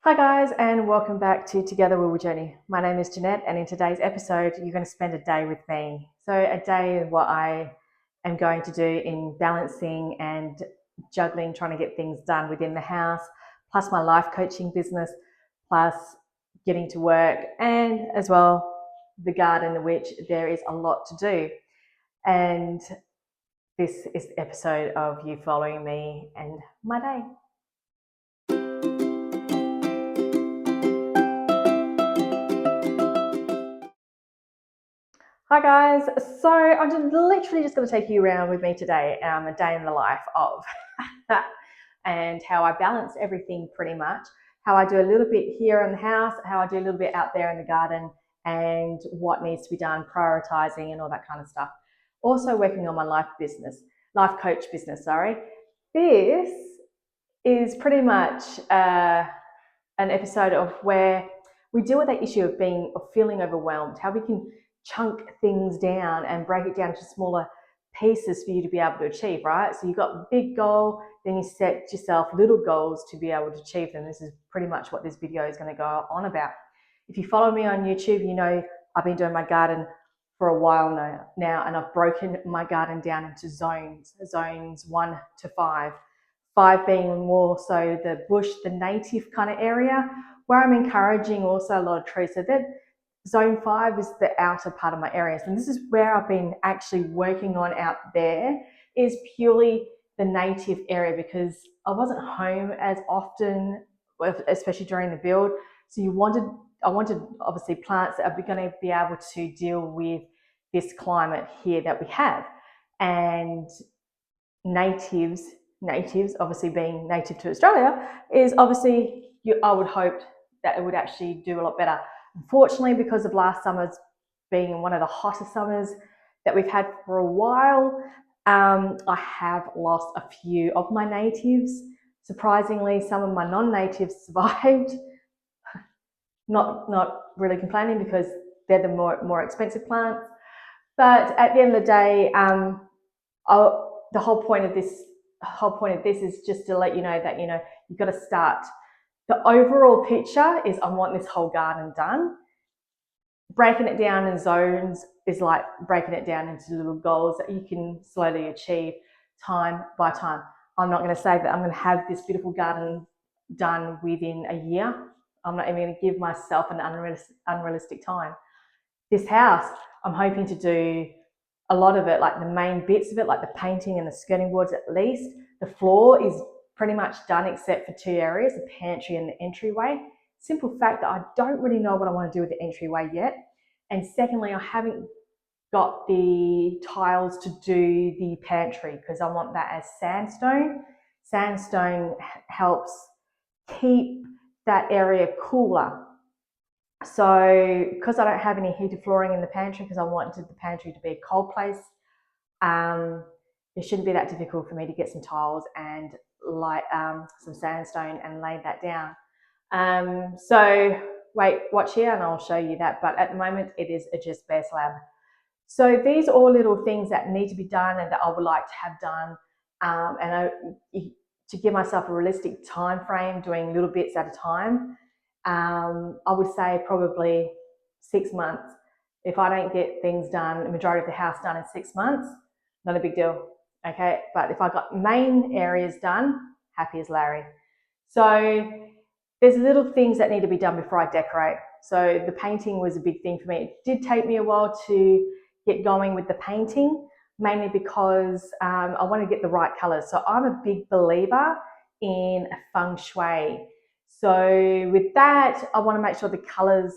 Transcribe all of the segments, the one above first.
Hi guys, and welcome back to Together We Will Journey. My name is Jeanette, and in today's episode, you're going to spend a day with me. So a day of what I am going to do in balancing and juggling, trying to get things done within the house, plus my life coaching business, plus getting to work, and as well the garden, which there is a lot to do. And this is the episode of you following me and my day. Hi guys, so I'm literally just going to take you around with me today, a day in the life of, and how I balance everything pretty much, how I do a little bit here in the house, how I do a little bit out there in the garden, and what needs to be done, prioritizing and all that kind of stuff. Also working on my life coach business, sorry. This is pretty much an episode of where we deal with that issue of feeling overwhelmed, how we can chunk things down and break it down to smaller pieces for you to be able to achieve, right? So you've got a big goal, then you set yourself little goals to be able to achieve them. This is pretty much what this video is going to go on about. If you follow me on YouTube, you know I've been doing my garden for a while now, and I've broken my garden down into zones 1 to 5. 5 being more so the bush, the native kind of area, where I'm encouraging also a lot of trees. So that zone 5 is the outer part of my areas. And this is where I've been actually working on out there, is purely the native area, because I wasn't home as often, especially during the build. So I wanted obviously plants that are going to be able to deal with this climate here that we have. And natives obviously being native to Australia is obviously, I would hope that it would actually do a lot better. Unfortunately, because of last summer's being one of the hottest summers that we've had for a while, I have lost a few of my natives. Surprisingly, some of my non-natives survived. Not really complaining, because they're the more expensive plants. But at the end of the day, the whole point of this is just to let you know that you've got to start. The overall picture is I want this whole garden done. Breaking it down in zones is like breaking it down into little goals that you can slowly achieve time by time. I'm not going to say that I'm going to have this beautiful garden done within a year. I'm not even going to give myself an unrealistic time. This house, I'm hoping to do a lot of it, like the main bits of it, like the painting and the skirting boards at least. The floor is pretty much done except for 2 areas, the pantry and the entryway. Simple fact that I don't really know what I want to do with the entryway yet. And secondly, I haven't got the tiles to do the pantry, because I want that as sandstone. Sandstone helps keep that area cooler. So because I don't have any heated flooring in the pantry, because I wanted the pantry to be a cold place, it shouldn't be that difficult for me to get some tiles and light some sandstone and lay that down. So watch here and I'll show you that. But at the moment it is a just bare slab. So these are all little things that need to be done and that I would like to have done. To give myself a realistic time frame, doing little bits at a time. I would say probably 6 months. If I don't get things done, the majority of the house done in 6 months, not a big deal. Okay, but if I got main areas done, happy as Larry. So there's little things that need to be done before I decorate. So the painting was a big thing for me. It did take me a while to get going with the painting, mainly because I want to get the right colors. So I'm a big believer in feng shui. So with that, I want to make sure the colors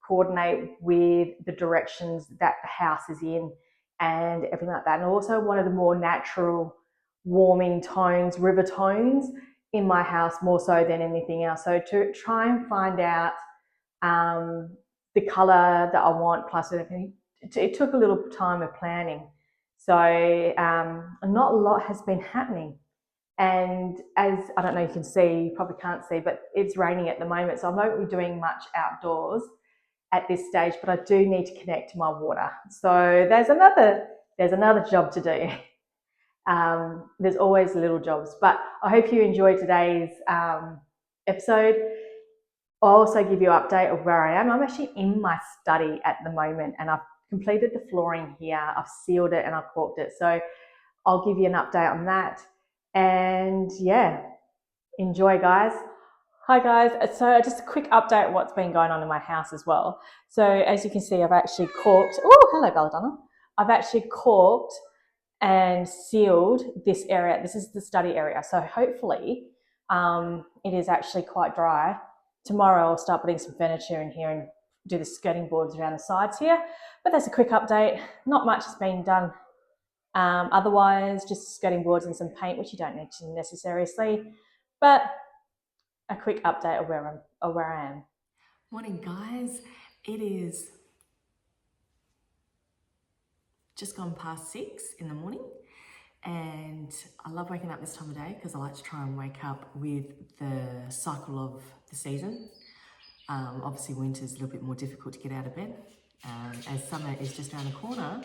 coordinate with the directions that the house is in and everything like that. And also one of the more natural warming tones, river tones in my house, more so than anything else. So to try and find out the color that I want, plus everything, it took a little time of planning. So not a lot has been happening. And as I don't know, you can see, you probably can't see, but it's raining at the moment. So I'm not really doing much outdoors at this stage, but I do need to connect to my water. So there's another job to do. There's always little jobs, but I hope you enjoyed today's episode. I'll also give you an update of where I am. I'm actually in my study at the moment, and I've completed the flooring here. I've sealed it and I've caulked it. So I'll give you an update on that. And yeah, enjoy, guys. Hi guys, so just a quick update of what's been going on in my house as well. So as you can see, I've actually caulked, oh hello Belladonna. I've actually caulked and sealed this area. This is the study area. So hopefully it is actually quite dry. Tomorrow I'll start putting some furniture in here and do the skirting boards around the sides here. But that's a quick update. Not much has been done. Otherwise, just skirting boards and some paint, which you don't need to necessarily see. But a quick update of where I am. Morning guys, it is just gone past 6 in the morning and I love waking up this time of day because I like to try and wake up with the cycle of the season. Obviously winter's a little bit more difficult to get out of bed. As summer is just around the corner,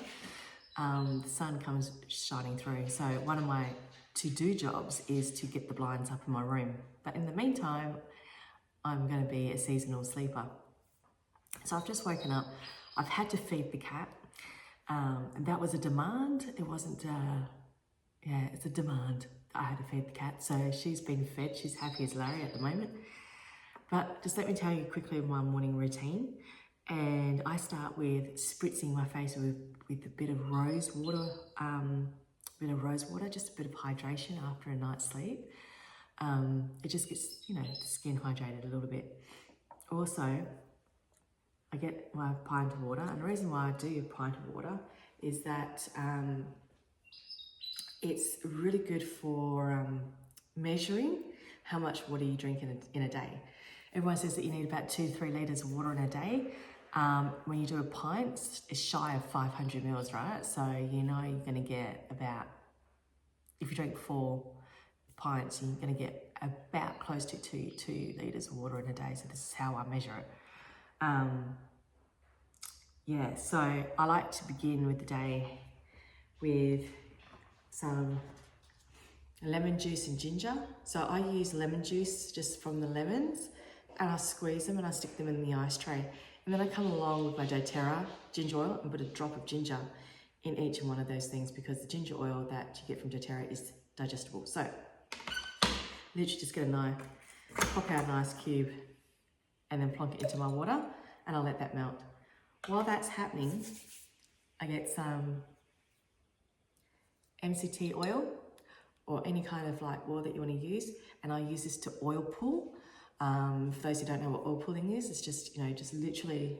the sun comes shining through. So one of my to-do jobs is to get the blinds up in my room. But in the meantime, I'm going to be a seasonal sleeper. So I've just woken up. I've had to feed the cat. And that was a demand. It wasn't, it's a demand. I had to feed the cat. So she's been fed. She's happy as Larry at the moment. But just let me tell you quickly my morning routine. And I start with spritzing my face with a bit of rose water, just a bit of hydration after a night's sleep. It just gets, the skin hydrated a little bit. Also, I get my pint of water, and the reason why I do a pint of water is that it's really good for measuring how much water you drink in a day. Everyone says that you need about 2-3 litres of water in a day. When you do a pint, it's shy of 500 mils, right? So you're going to get about, if you drink 4 pints, you're going to get about close to 2 litres of water in a day. So this is how I measure it. So I like to begin with the day with some lemon juice and ginger. So I use lemon juice just from the lemons and I squeeze them and I stick them in the ice tray. And then I come along with my doTERRA ginger oil and put a drop of ginger in each one of those things because the ginger oil that you get from doTERRA is digestible. So literally just get a knife, pop out an ice cube and then plonk it into my water and I'll let that melt. While that's happening, I get some MCT oil or any kind of oil that you want to use, and I use this to oil pull. For those who don't know what oil pulling is, it's just, just literally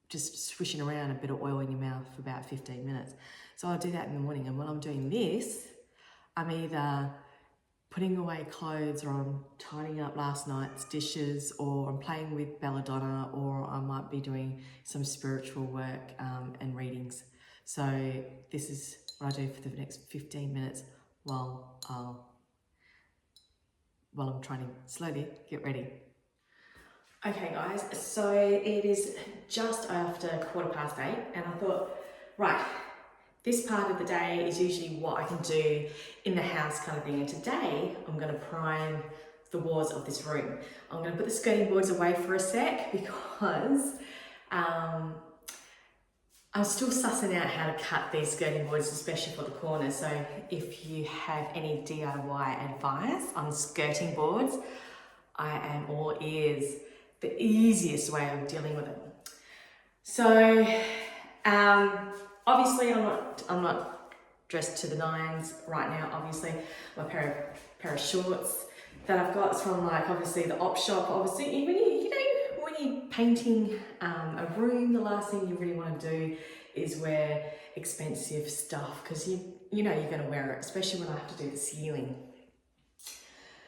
just swishing around a bit of oil in your mouth for about 15 minutes. So I'll do that in the morning, and while I'm doing this, I'm either putting away clothes or I'm tidying up last night's dishes or I'm playing with Belladonna or I might be doing some spiritual work and readings. So this is what I do for the next 15 minutes while I'm trying to slowly get ready. Okay guys, so it is just after 8:15 and I thought, right, this part of the day is usually what I can do in the house kind of thing. And today I'm going to prime the walls of this room. I'm going to put the skirting boards away for a sec because I'm still sussing out how to cut these skirting boards, especially for the corners. So if you have any DIY advice on skirting boards, I am all ears. The easiest way of dealing with it. So, obviously I'm not dressed to the nines right now. Obviously, my pair of shorts that I've got is from obviously the op shop. Obviously, when you're painting a room, the last thing you really want to do is wear expensive stuff because you're going to wear it, especially when I have to do the ceiling.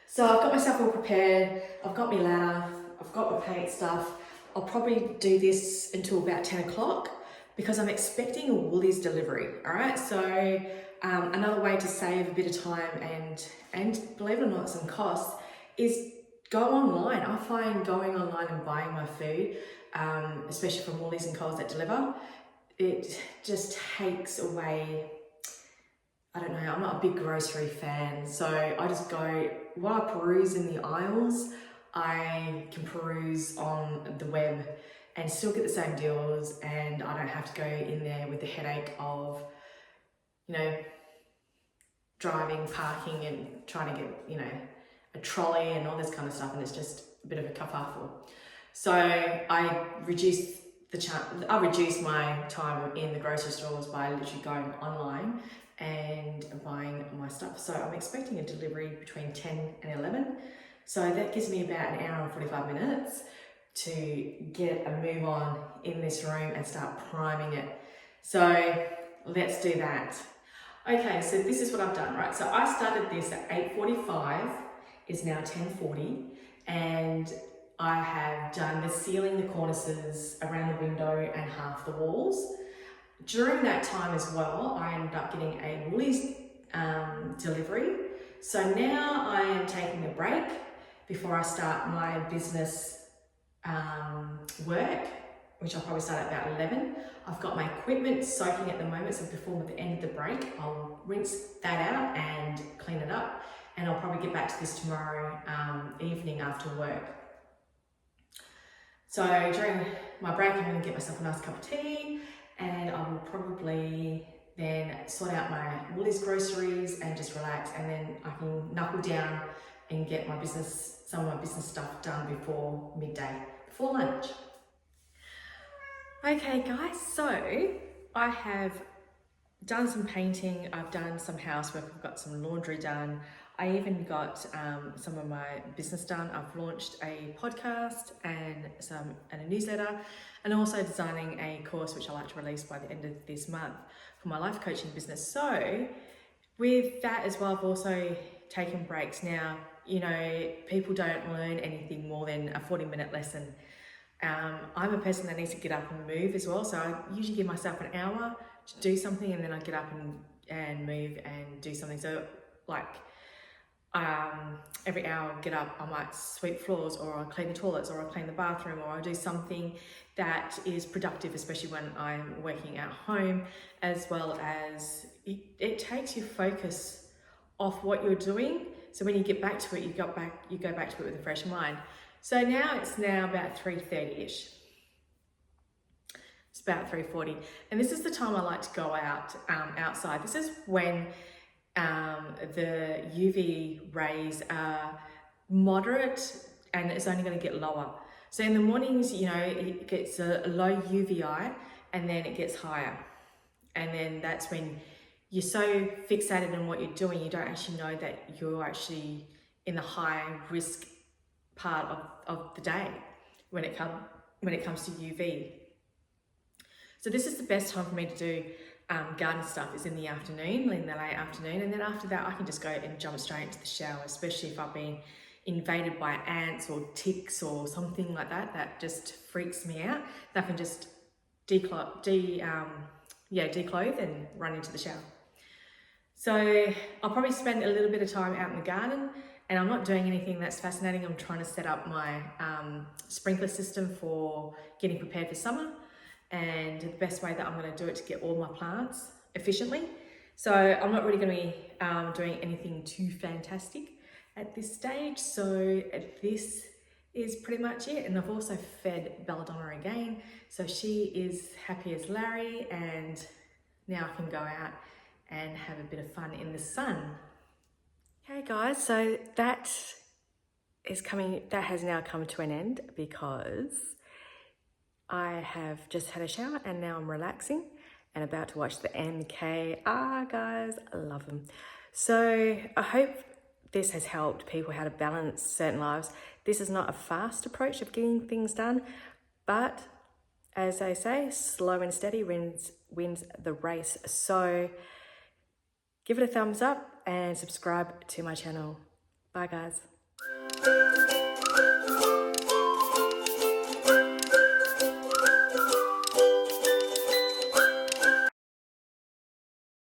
So I've got myself all prepared. I've got my ladder. I've got my paint stuff. I'll probably do this until about 10 o'clock because I'm expecting a Woolies delivery, all right? So another way to save a bit of time and believe it or not, some costs is go online. I find going online and buying my food, especially from Woolies and Coles that deliver, it just takes away, I don't know, I'm not a big grocery fan. So I just go, while I peruse in the aisles, I can peruse on the web and still get the same deals, and I don't have to go in there with the headache of, you know, driving, parking and trying to get, you know, a trolley and all this kind of stuff, and it's just a bit of a kerfuffle. So I reduced my time in the grocery stores by literally going online and buying my stuff. So I'm expecting a delivery between 10 and 11. So that gives me about an hour and 45 minutes to get a move on in this room and start priming it. So let's do that. Okay, so this is what I've done, right? So I started this at 8:45, it's now 10:40, and I have done the ceiling, the cornices around the window and half the walls. During that time as well, I ended up getting a Woolies delivery. So now I am taking a break before I start my business work, which I'll probably start at about 11. I've got my equipment soaking at the moment, so before the end of the break, I'll rinse that out and clean it up, and I'll probably get back to this tomorrow evening after work. So during my break, I'm going to get myself a nice cup of tea, and I will probably then sort out my Woolies groceries and just relax, and then I can knuckle down and get some of my business stuff done before midday, before lunch. Okay guys, so I have done some painting, I've done some housework, I've got some laundry done, I even got some of my business done. I've launched a podcast and a newsletter, and also designing a course which I like to release by the end of this month for my life coaching business. So with that as well, I've also taken breaks. Now, you know, people don't learn anything more than a 40-minute lesson. I'm a person that needs to get up and move as well, so I usually give myself an hour to do something, and then I get up and move and do something. So like every hour I get up, I might sweep floors, or I'll clean the toilets, or I'll clean the bathroom, or I'll do something that is productive, especially when I'm working at home, as well as it takes your focus off what you're doing. So when you get back to it, you go back to it with a fresh mind. So now it's about 3:30ish. It's about 3:40, and this is the time I like to go out outside. This is when the UV rays are moderate, and it's only going to get lower. So in the mornings, you know, it gets a low UVI, and then it gets higher, and then that's when you're so fixated on what you're doing, you don't actually know that you're actually in the high risk part of the day when it comes to UV. So this is the best time for me to do garden stuff, is in the afternoon, in the late afternoon, and then after that I can just go and jump straight into the shower, especially if I've been invaded by ants or ticks or something like that that just freaks me out. I can just declothe and run into the shower. So I'll probably spend a little bit of time out in the garden, and I'm not doing anything that's fascinating. I'm trying to set up my sprinkler system for getting prepared for summer, and the best way that I'm going to do it to get all my plants efficiently. So I'm not really going to be doing anything too fantastic at this stage. So this is pretty much it. And I've also fed Belladonna again, so she is happy as Larry, and now I can go out and have a bit of fun in the sun. Okay guys, so that has now come to an end, because I have just had a shower and now I'm relaxing and about to watch the MK. Guys, I love them. So I hope this has helped people how to balance certain lives. This is not a fast approach of getting things done, but as they say, slow and steady wins the race. So give it a thumbs up and subscribe to my channel. Bye guys.